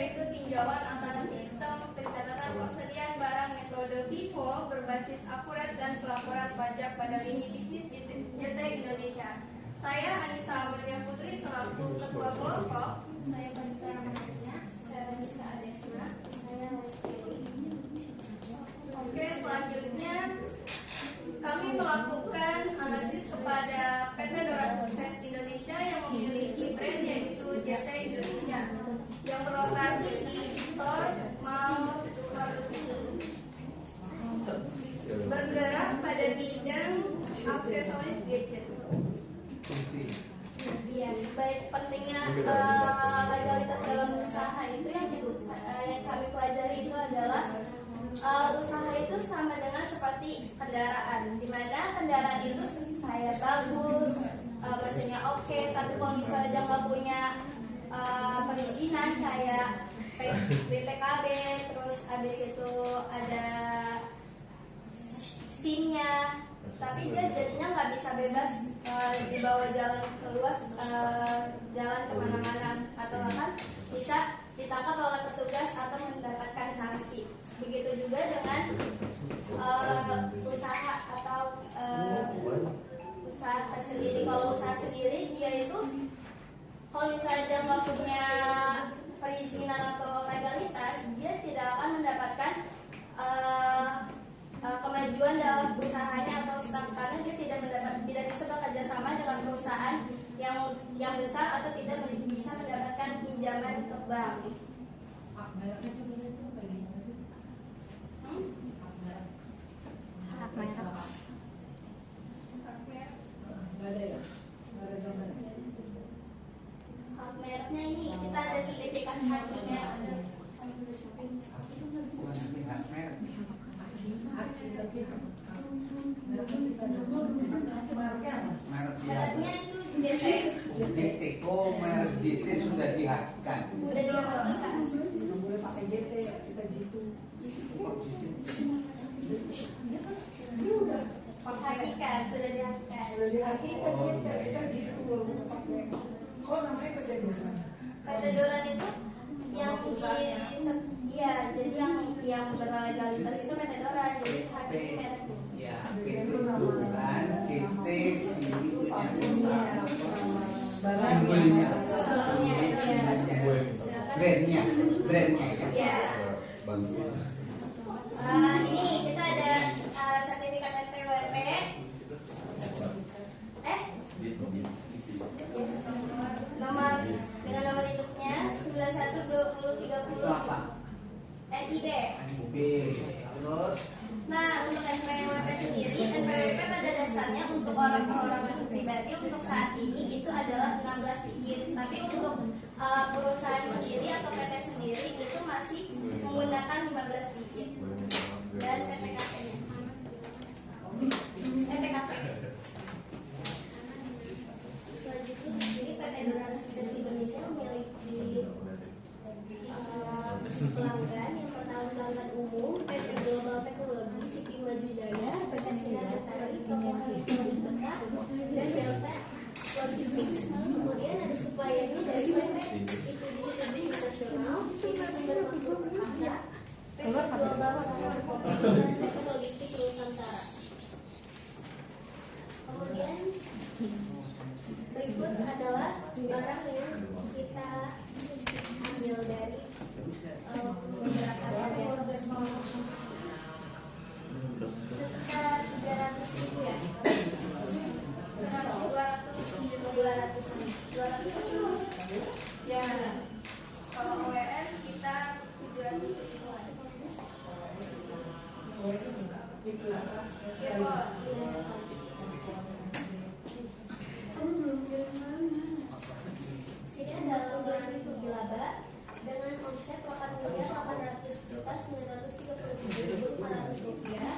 yaitu tinjauan atas sistem pencatatan persediaan barang metode FIFO berbasis akurat dan pelaporan pajak pada lini bisnis JT Indonesia. Saya Anissa Amelia Putri selaku Ketua Kelompok. Saya Panita Rahmatnya. Saya Rizka Adesna. Saya Oke, selanjutnya kami melakukan analisis kepada PT Dora Sukses Indonesia yang memiliki brand yaitu JT Indonesia yang berlokasi di Tor Mall Produksi, bergerak pada bidang aksesoris gadget. ya, baik pentingnya legalitas dalam usaha itu yang kami pelajari itu adalah usaha itu sama dengan seperti kendaraan, di mana kendaraan itu saya bagus, mesinnya oke, tapi kalau misalnya dia nggak punya perizinan kayak BPKB, terus habis itu ada SIM-nya, tapi dia jadinya nggak bisa bebas dibawa jalan keluas, jalan kemana-mana, atau bahkan bisa ditangkap oleh petugas atau mendapatkan sanksi. Begitu juga dengan usaha atau usaha sendiri. Kalau usaha sendiri dia itu kalau misalnya dia nggak punya perizinan atau legalitas, dia tidak akan mendapatkan kemajuan dalam usahanya atau start, karena dia tidak bisa bekerja sama dengan perusahaan yang besar atau tidak bisa mendapatkan pinjaman ke bank. Hak merek. Hak mereknya ini kita ada sertifikat hak merek. Mereknya itu JT. JT, oh merek JT sudah dihakkan. Sudah dihakkan. Boleh pakai JT, kita jitu. Hakikat sudah dihakkan. Sudah dihakkan kita jitu boleh pakai. Kok namanya PT Doran? PT Doran itu yang iya, jadi yang berlegalitas itu PT Doran, jadi hakikatnya merek. Ya, PT Doran, JT, simbolnya, brandnya ya. Ini kita ada sertifikat NPWP. Nomor dengan nomor induknya 912030 NIB. Terus Nah, untuk NPWP sendiri, NPWP pada dasarnya untuk orang pribadi untuk saat ini itu adalah 16 digit. Tapi untuk perusahaan sendiri atau PT sendiri itu masih menggunakan 15 digit. Dan PTKP-nya. PTKP. Selanjutnya di sini PT Dora Sukses Indonesia memiliki pelanggan. Yang pertama pelanggan umum, PT Global Teknologi, Siti Maju Jaya, PT Sinar Batari, Toko Elektronika, dan Delta Logistics. Kemudian ada suppliernya dari PT itu Distribusi Nasional, Siti Sumber Makro Perkasa, PT Global Teknologi, dan PT Logistik Nusantara. Kemudian berikut adalah barang yang kita ambil dari beberapa sekitar 300.000 ya. Sekitar 200 ya. Kalau OES kita 700.000-an. Ya, Pak. Sini ada lomba laba dengan omset 8.800.937.400 rupiah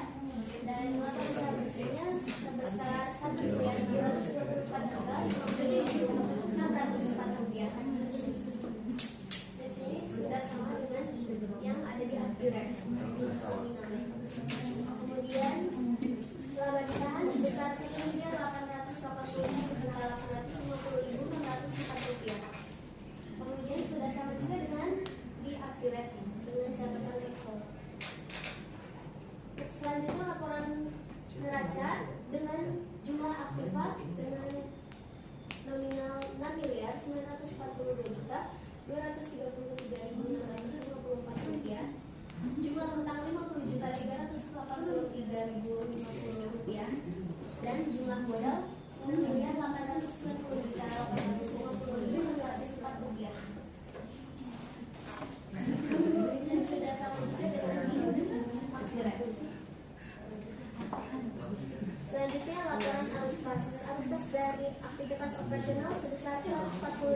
dan nilai usaha bersihnya sebesar 1.224.604 rupiah. Di sini sudah sama dengan yang ada di akhirat. Kemudian laba ditahan sebesar 1.880.850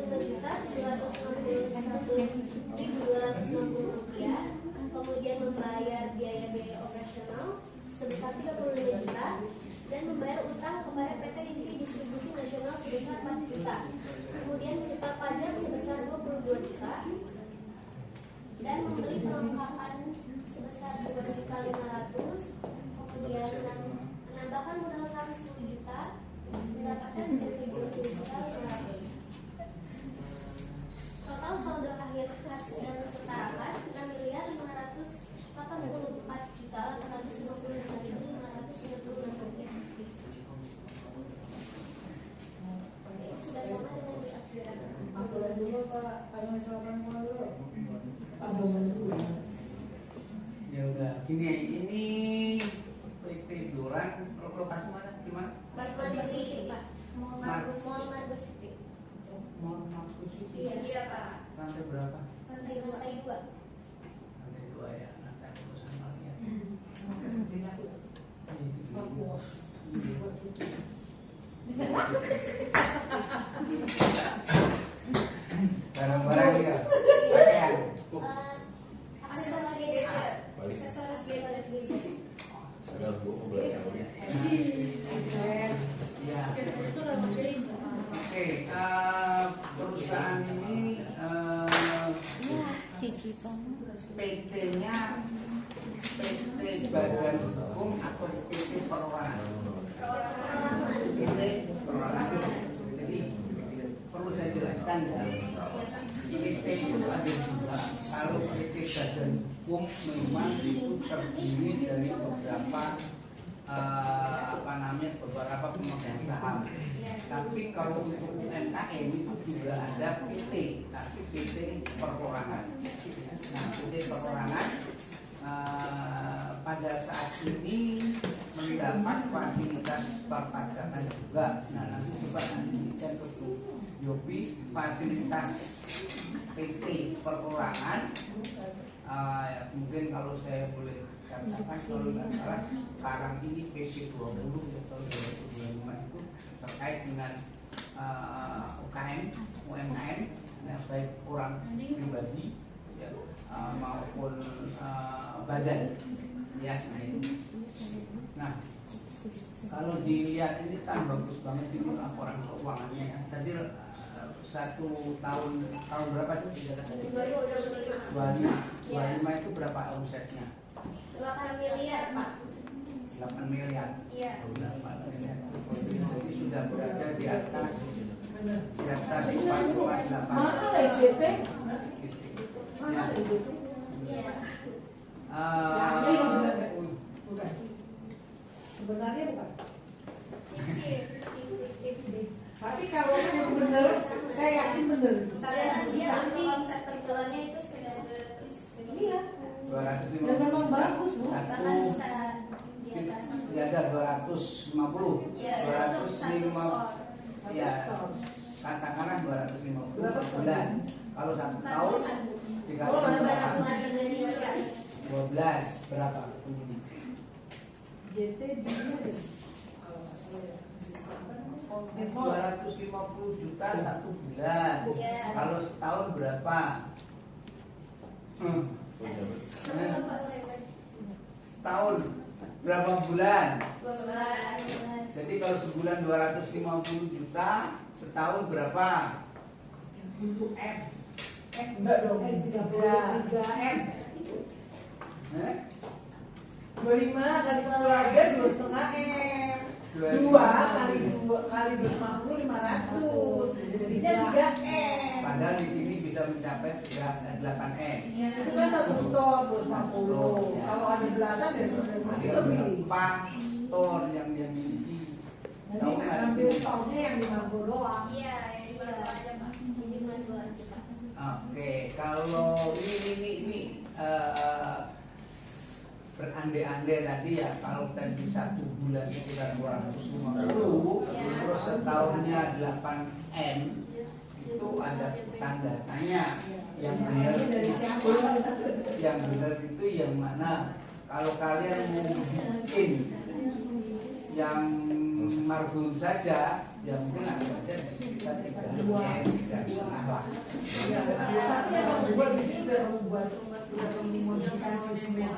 Rp25.761.260, kemudian membayar biaya-biaya operasional sebesar Rp35 juta, dan membayar utang kepada PT Inti Distribusi Nasional sebesar Rp4 juta, kemudian menyetor pajak sebesar Rp22 juta, dan membeli perlengkapan sebesar Rp2.500.000, kemudian menambahkan modal saham Rp10 juta, mendapatkan jasa gironya total Rp500. Total saldo akhir kas dan setara kas Rp6.584.855.596. Sudah sama dengan di akhiran. Ambulan dulu Pak, panjang selatan dulu. Ambulan dulu. Ya udah, ini PT Duran, lokasi mana? Di mana? Margo City, Pak. Mall Margo City. Mall Margo City. Iya, Pak. Lantai berapa? Lantai 2. Lantai 2 ya, lantai aku sama lihat. Barang-barang ya, pakaian. Aksesoris gadget. Ya. Oke, perusahaan ini PT-nya PT Badan Hukum atau PT Perorangan? PT Perorangan. Jadi perlu saya jelaskan ya. PT itu ada dua. Kalau PT Badan Hukum memang itu terdiri dari beberapa pemegang saham. Tapi kalau untuk UMKM itu juga ada PT, tapi PT perorangan. Nah, PT perorangan pada saat ini mendapat fasilitas perpajakan juga. Nah, nanti coba diberikan ke Yopi fasilitas PT perorangan. Mungkin kalau saya boleh katakan, kalau nggak salah sekarang ini PP 20 tahun 2025 itu terkait dengan UMKM, ya, baik orang pribadi ya, maupun badan ya. Nah, kalau dilihat ini kan bagus banget ini laporan keuangannya ya. Tadi 1 tahun berapa itu? 25 itu berapa omsetnya? 8 miliar, Pak. 8 miliar. Iya. 8 miliar. Jadi sudah berada di atas 4,8. Mahal ya JT? Ya. Iya. Bukan. Sebenarnya bukan. Tapi kalau yang benar, saya yakin benar. Kalian dia untuk omset per bulannya itu sudah 200. Iya. 250. Dan memang bagus, Bu. Bahkan bisa di atas. Ya ada 250. Iya, untuk satu store. Ya, katakanlah 250 per bulan. Kalau 1 tahun Oh, 12 bulan 12 berapa? JT dia 250 juta 1 bulan. Iya. Kalau setahun berapa? Setahun berapa bulan? 12. Jadi kalau sebulan 250 juta, setahun berapa? untuk M. Enggak dong, 33 M. 25 kali 10 aja 2,5 M. 2 kali 250 500. Jadinya 3 M. Padahal di sini bisa mencapai 8 M. Itu kan satu store 250. Kalau ada belasan ya Jadi lebih. berapa store yang dia miliki? Jadi Tahu nggak? ambil store-nya yang 50 doang. Iya, yang di mana aja, Pak. Di mana aja, Pak. Oke, kalau ini berandai-andai tadi ya, kalau tadi 1 bulan sekitar 250, terus setahunnya 8 M, itu ada tanda tanya. Yang benar Dari siapa? yang benar itu yang mana? Kalau kalian mau bikin yang margum saja Ya mungkin ada di sekitar 3,5 lah. Ya, tapi kalau buat di sini udah buat dimodifikasi semen.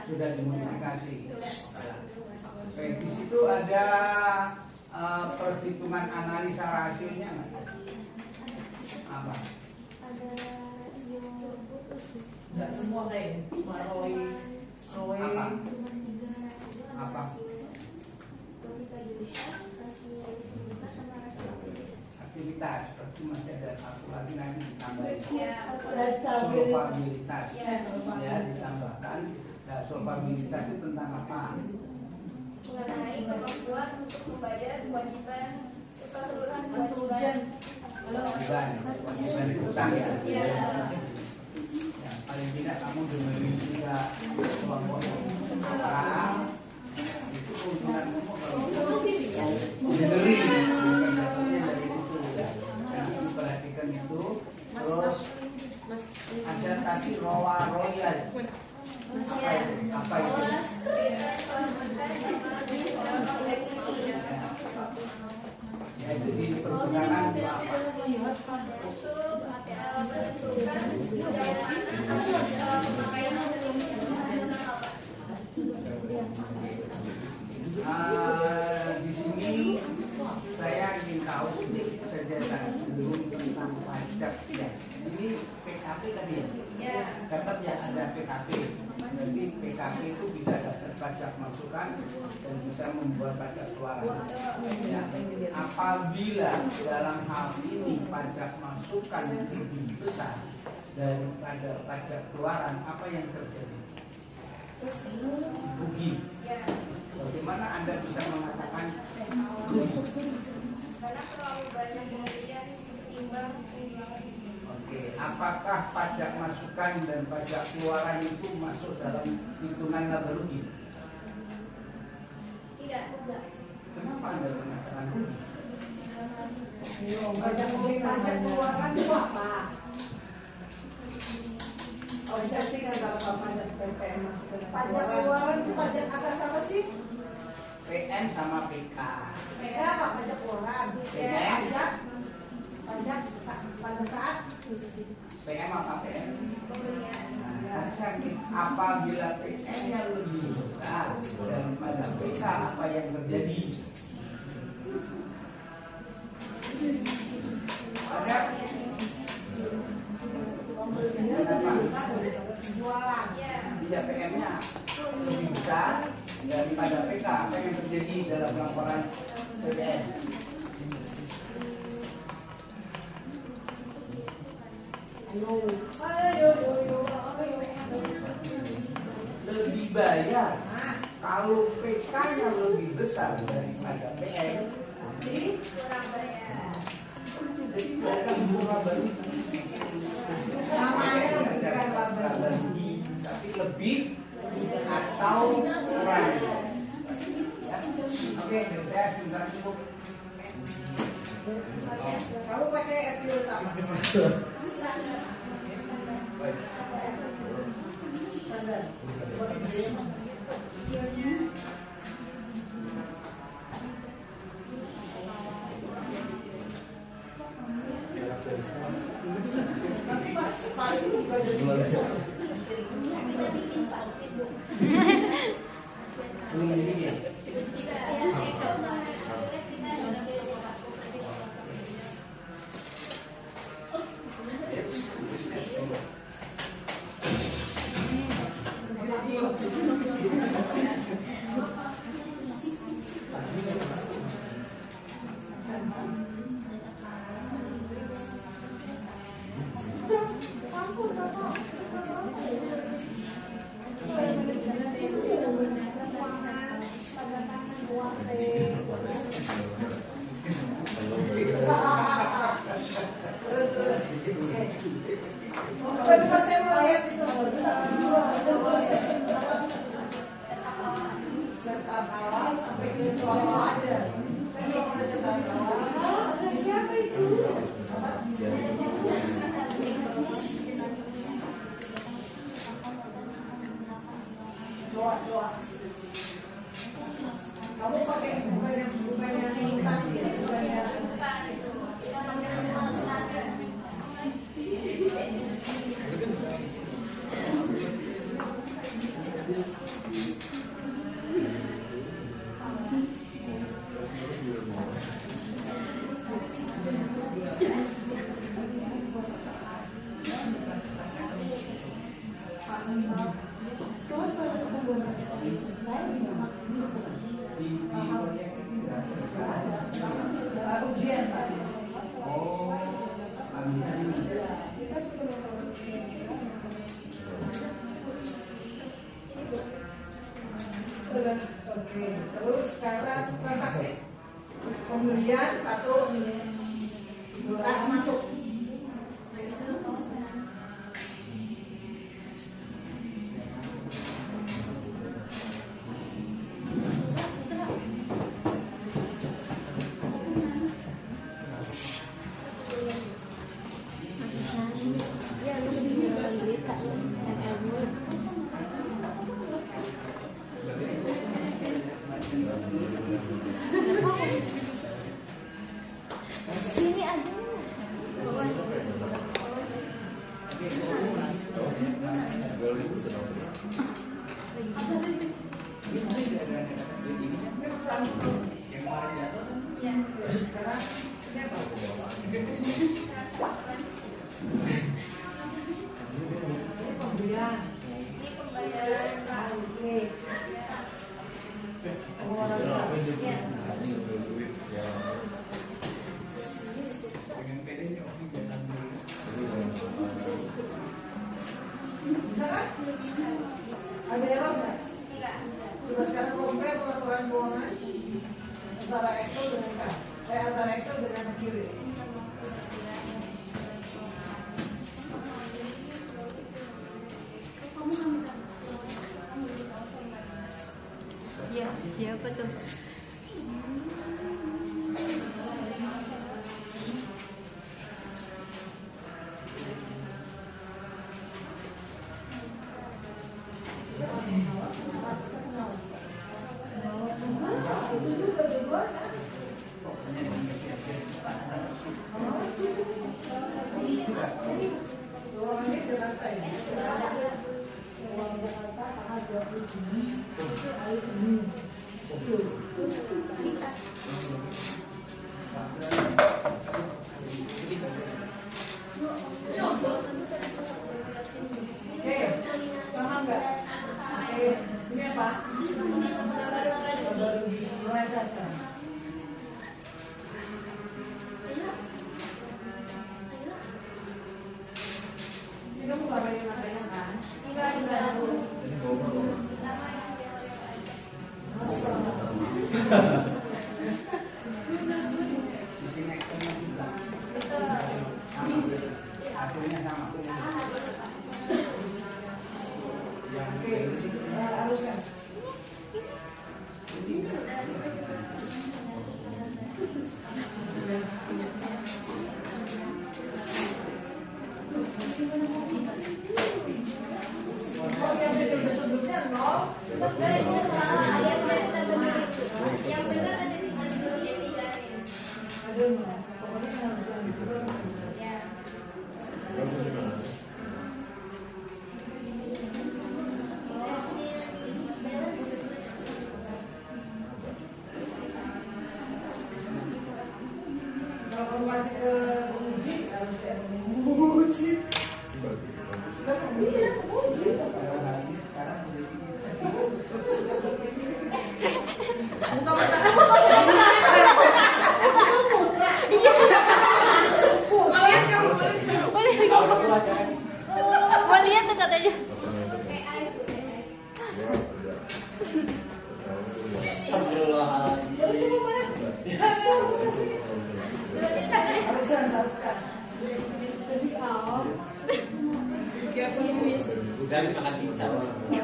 Sudah dimodifikasi. Sudah. Oke, di situ ada perhitungan analisa rasionya nggak? Apa? Ada Nggak semua kayak Roy. Apa? Apa? Aktivitas, berarti masih ada satu lagi nanti ditambahin. Solvabilitas, ya ditambahkan. Nah, solvabilitas itu tentang apa? Mengenai kemampuan untuk membayar kewajiban keseluruhan kewajiban. Kewajiban utang ya. Iya. Ya, paling tidak kamu dengerin juga kelompok utang. Itu keuntungan kamu kalau dengerin, bukan dapatnya dari itu ya. Jadi diperhatikan itu. Terus ada tadi royal. Apa itu? Ya itu di pertukaran itu apa? Itu menentukan sejauh mana pemakaian menggunakan apa? Di sini saya ingin tahu sedikit saja sebelum tentang pajak ya. Ini PKP tadi ya? Ya. Dapat ya ada PKP. Jadi PKP itu bisa dapat pajak masukan dan bisa membuat pajak keluaran. Ya. Apabila dalam hal ini pajak masukan lebih besar daripada pajak keluaran, apa yang terjadi? Rugi. Ya. Bagaimana Anda bisa mengatakan Karena terlalu banyak pemberian ketimbang pengeluaran. oke, apakah pajak masukan dan pajak keluaran itu masuk dalam hitungan laba rugi? Tidak. Kenapa Anda mengatakan rugi? Pajak keluaran itu apa? Oh, saya sih nggak tahu pajak PPN masuk. Pajak keluaran itu pajak atas apa sih? PM sama PK. PK apa pajak keluaran? Pajak pada saat PM apa PM? Pembelian. Nah, sakit apabila PM-nya lebih besar daripada PK, apa yang terjadi? Ada? Kenapa? jualan. Ya. Iya, PM-nya lebih besar daripada PK, apa yang terjadi dalam laporan PPN? Lebih bayar kalau PK-nya lebih besar daripada PM. Kurang bayar. Jadi mereka bukan baru Namanya bukan laba rugi, tapi lebih atau kurang. Ya. Oke, saya sebentar cukup. Kamu pakai etil apa? Standar. Videonya. Nanti pas paling juga jadi. Belum ini ya. Cepat saya mau lihat itu. Setup awal sampai ke bawah aja. Saya belum ada setup awal. Siapa itu? Doa. Kamu pakai bukan yang mutasi ya, bukan yang syarat transaksi pembelian satu kas masuk. Sini aja. Yang kemarin jatuh kan? Ya. Sekarang ini apa? Pembelian. Ini pembayaran Pak. Pengeluaran kas. Ya. Dengan PD-nya Oki jalan dulu. Bisa kan? Ada error nggak? Enggak. Coba sekarang compare pelaporan keuangan antara Excel dengan kas. Antara Excel dengan Accurate. Ya, siapa tuh? Itu juga berdua. Pokoknya disiapin Keuangannya di lantai. Oke, sama nggak? Oke, ini apa? Baru mulai sekarang. Ini kamu nggak bayar lantainya kan? Enggak. Kita mah yang biasa aja. bikin Excel-nya juga. Betul. Sama, hasilnya sama. Oke, harusnya. Oh, yang periode sebelumnya nol. Terus dari itu salah ayatnya kita benar. Yang benar ada di sini pindahin. Aduh, pokoknya harus yang Ya. kalau masih ke penguji harus yang penguji. Kita penguji ya penguji. Kalau hari ini sekarang posisinya Buka mata. Mau lihat tuh katanya. Haruskan. Jadi Udah habis makan pizza.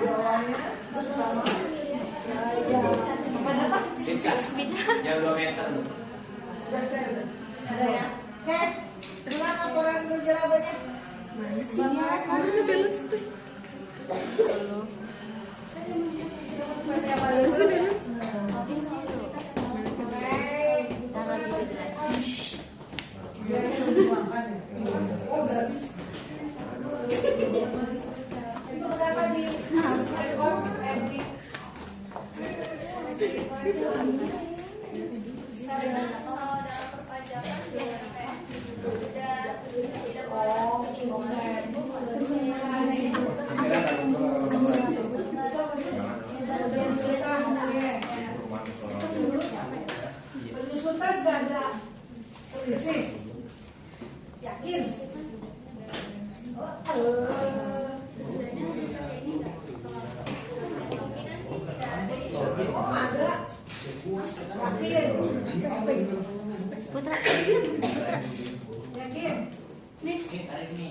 bawahnya sama. Ya, makan apa? Pizza. Yang 2 meter. Ada ya? Oke, dengan laporan kerja labanya. Mana sih dia? Mana balance tuh? Halo. Seperti apa? Mana sih balance? Taruh di situ lagi. Dia dimakan ya. Oh, berarti itu berapa di ekor every Karena kalau dalam perpajakan kayak udah tidak oh, penyusutan sudah ada polisi yakin oh ada Putra. Yakin? Ini tarik nih.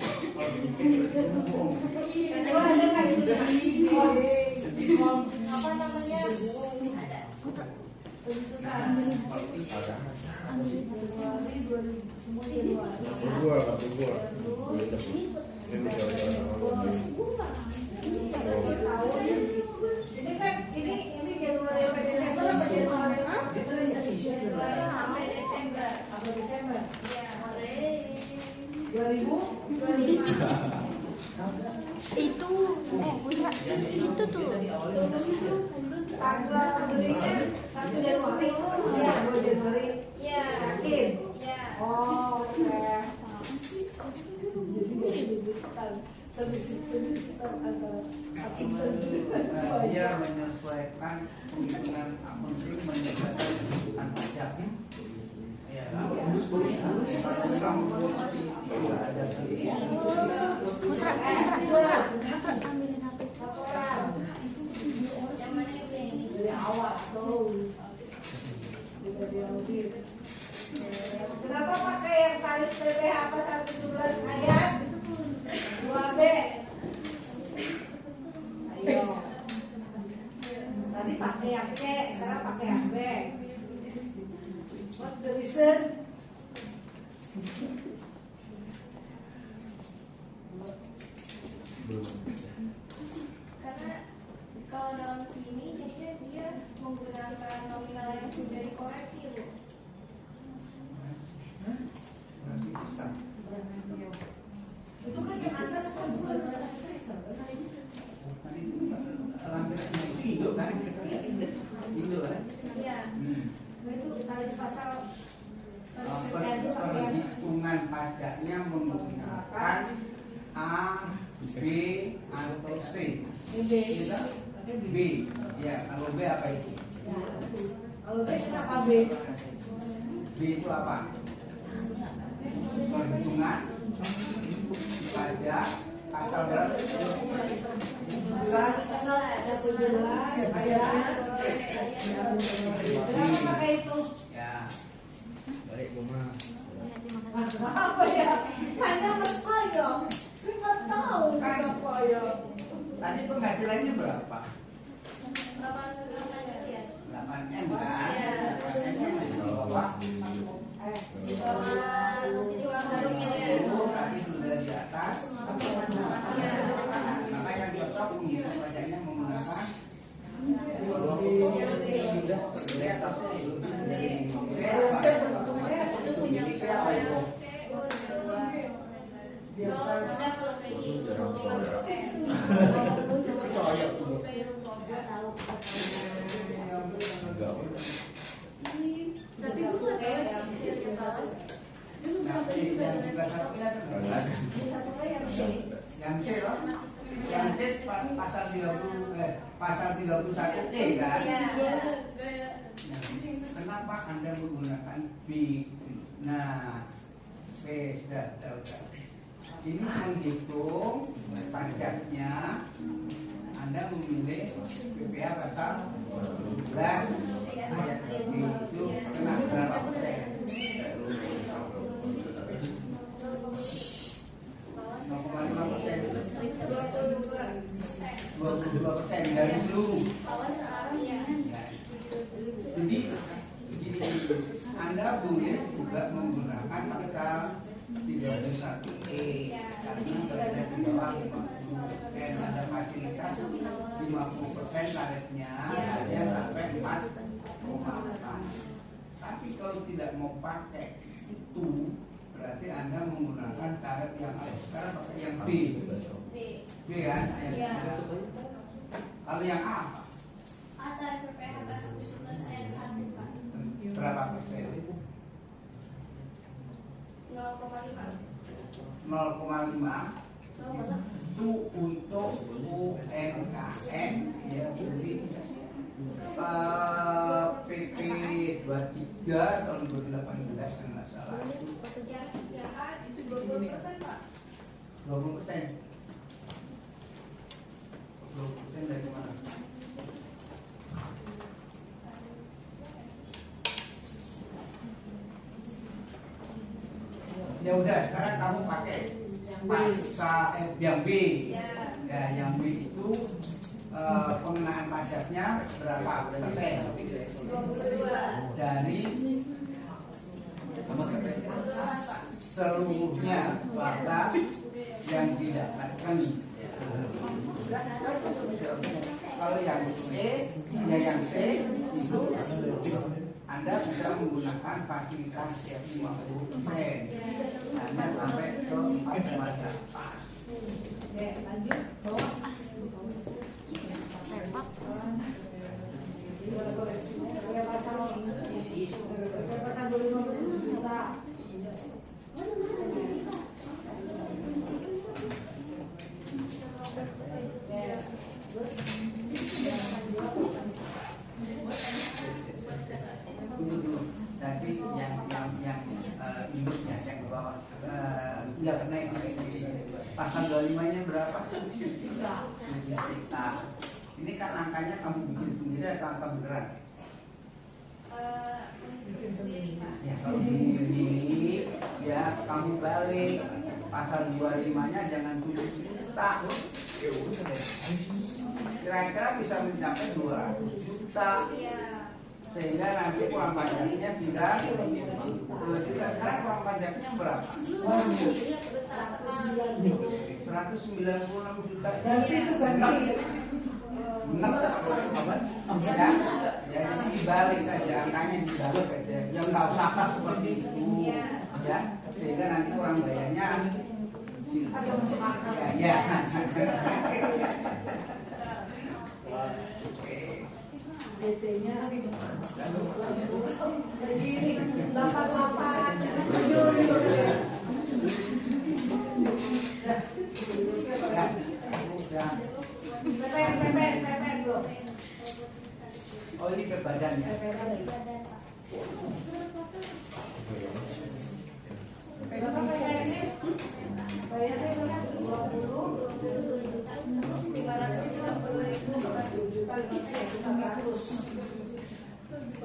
Oh, ada nggak itu? Apa namanya? Ini kan ini Januari sampai Desember apa Januari? Januari sampai Desember. Sampai Desember. Ya. 2025. Itu Putra. Itu tuh. Tanggal belinya 1 Januari. Ya, 2 Januari. Iya. Yakin? Iya. Oh, oke. Dia menyesuaikan penghitungan akunting menyesuaikan penghitungan pajak. Ya, kalau ada Putra, ambilin HP. Yang mana yang ini? Dari awal tuh. Kenapa pakai yang tarif PPh pasal 17 ayat 2B? Ayo. Tadi pakai yang C, sekarang pakai yang B. What the reason? Karena kalau dalam sini jadinya dia menggunakan nominal yang sudah dikoreksi, Bu. Itu kan yang atas kan bukan Itu kan? Itu kan? Iya. itu tarif pasal Perhitungan pajaknya menggunakan A, B, atau C. B. Kita B. Ya, kalau B apa itu? Kalau B kenapa B? B itu apa? Perhitungan pajak pasal berapa? 17 ayat. Kenapa pakai itu? Ya. Balik rumah. Apa ya? Tanya mas saya. Saya nggak tahu kenapa ya. Tadi penghasilannya berapa? 8 sekian. 8M kan? Iya. 8M di bawah. Di bawah uang harumnya ya. Tadi sudah di atas. Maka yang cocok mengirim pajaknya menggunakan Kalau sudah kalau kayak gitu 50M. Percaya tuh. Tapi gue nggak tahu yang C loh. Yang C pasal 31 D kan? Iya. Nah, kenapa Anda menggunakan B? Nah, B sudah tahu kan? Ini menghitung pajaknya. Anda memilih PPh pasal 12 ayat 7 kena berapa persen? 0,5%. 22% dari seluruh. Iya. Ya. Jadi begini, Anda boleh juga menggunakan pasal 31E karena berada di bawah 50%, ada fasilitas 50% tarifnya saja sampai 4,8. Tapi kalau tidak mau pakai itu berarti Anda menggunakan tarif yang ada sekarang pakai yang B. B kan? Iya. Kalau yang A apa? Ada PPh pasal 17 ayat 1, Pak. Berapa persen? 0,5. 0,5 itu untuk UMKM ya jadi PP 23 tahun 2018 yang nggak salah Yang A itu 20%, Pak. 20%. 20% dari mana? Ya udah, sekarang kamu pakai yang B. Ya, yang B itu pengenaan pajaknya berapa persen? 22. Dari seluruhnya laba yang didapatkan. Kalau yang yang C itu Anda bisa menggunakan fasilitas 50%, hanya sampai ke 4,8. Tunggu dulu. Tadi yang induknya yang ke bawah, ya kena yang pasal 25-nya berapa? Juta. Ini kan angkanya kamu bikin sendiri atau angka beneran? Ya kalau bikin sendiri, ya kamu balik pasal 25-nya jangan 7 juta. Kira-kira bisa mencapai 200 juta. Sehingga nanti uang pajaknya tidak 10 juta. Sekarang uang pajaknya berapa? 196 juta. Ganti itu ganti. Ya dibalik saja, angkanya dibalik saja. Yang nggak usah pas seperti itu, ya. Sehingga nanti orang bayarnya Agak masuk akal. ya. DP-nya jadi 88 pepet bro. Oh ini ke badannya.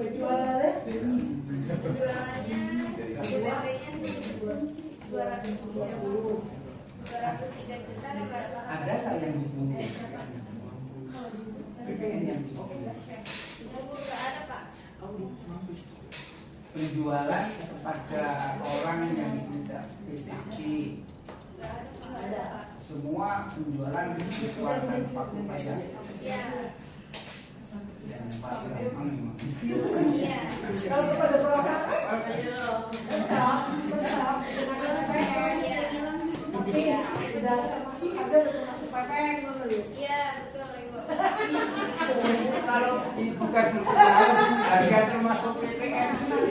Jualannya UMP-nya 203 juta dan berapa? Ada nggak yang dibungkus? PPN yang dibungkus? Nggak ada Pak. Penjualan kepada orang yang tidak PTC. Nggak ada Pak. Semua penjualan dikeluarkan pakai pajak. Iya. Yang paling gampang memang. Iya. Kalau kepada berapa? Iya. Sudah termasuk ada termasuk PPN dulu ya. Iya, betul Ibu. Kalau bukan harga termasuk PPN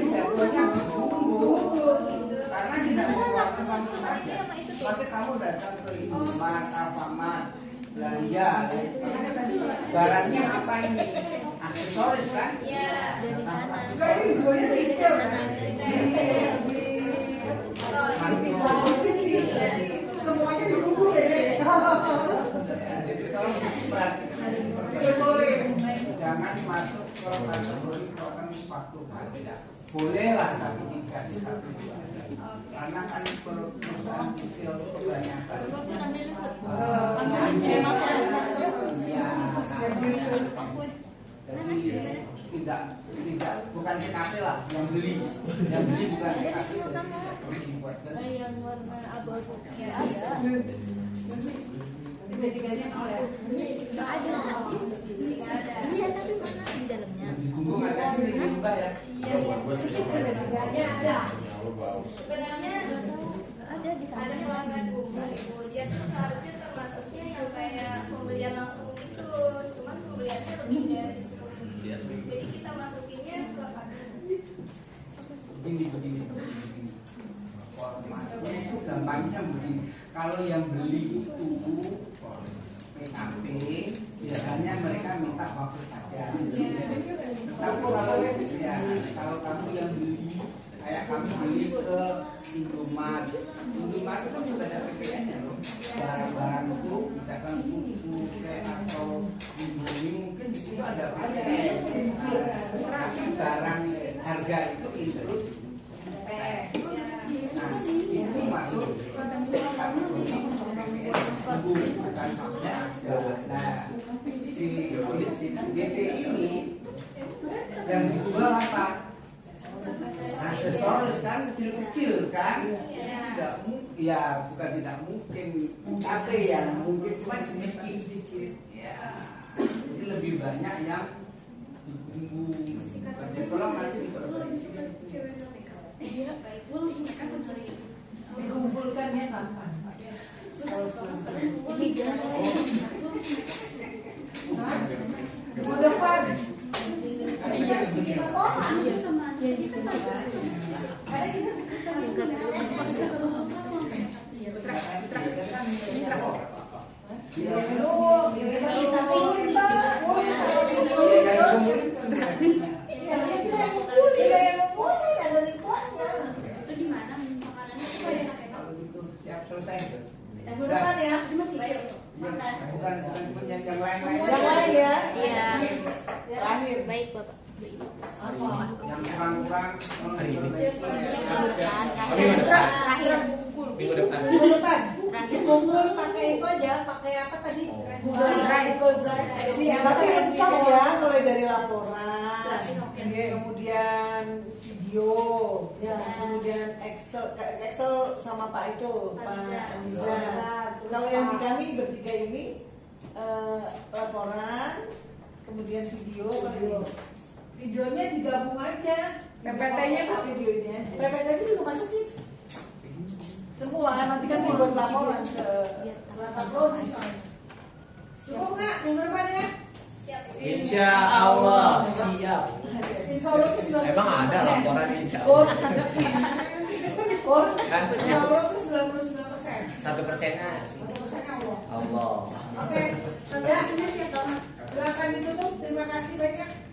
jatuhnya dibungkus karena tidak mengeluarkan langsung saja. Tapi kamu datang ke Indomaret, Alfamart, belanja, barangnya apa ini? Aksesoris kan? Iya. Enggak, ini jualnya retail kan? Semuanya dibungkus deh. Jadi kalau perhatikan Boleh. jangan masuk ke kategori orang sepatu boleh lah tapi tidak di satu karena kan perusahaan kecil kebanyakan jadi tidak bukan TKP lah yang beli bukan TKP jadi dibuatkan Yang warna abu-abu ada. Tiga-tiganya ada. Nggak ada. Nggak ada. Iya, tapi mana di dalamnya? di punggung ada di limbah ya. Tiga-tiganya ada. Sebenarnya ada di sana. Ada pelanggan Google Ibu. Dia tuh seharusnya termasuknya yang kayak pembelian langsung gitu. Cuman pembeliannya lebih dari 10. Jadi kita masukinnya ke begini formatnya gampangnya begini kalau yang beli itu PKP biasanya mereka minta waktu saja tapi kalau kamu yang beli kayak kami beli ke Indomaret itu juga ada PPN nya loh barang-barang itu misalkan susu atau Indomie mungkin di situ ada PPN tapi barang harga itu terus nah, ini masuk bukan haknya. Nah, di GT ini yang dijual apa? Aksesoris kan kecil-kecil kan? Tidak ya bukan tidak mungkin, tapi yang mungkin cuma sedikit. Ya, jadi lebih banyak yang bumbu. Jadi tolong nanti diperbaiki. Dikumpulkannya kapan? Minggu depan. Siap selesai. Minggu depan ya. Bukan punya yang lain-lain. Yang lain ya. Iya. Terakhir. Baik, Bapak. Yang kurang-kurang Hari ini. Terakhir. Minggu depan. Minggu depan. Terakhir. Kumpul pakai itu aja, pakai apa tadi? Google Drive. Iya, tapi lengkap ya, mulai dari laporan, kemudian video, kemudian Excel sama Pak itu, Pak Aniza. Kalau yang di kami bertiga ini laporan, kemudian video. Videonya digabung aja. PPT-nya Pak, videonya. PPT-nya juga masukin. Semua nanti kan dibuat laporan ke laporan. Cukup nggak minggu depan ya? Insya Allah siap. Insya Allah itu 90%. Emang ada laporan insya Allah. Kan? Insya Allah itu 99%. 1%-nya. 1% Allah. Allah. Oke, ya, silakan ditutup. Terima kasih banyak.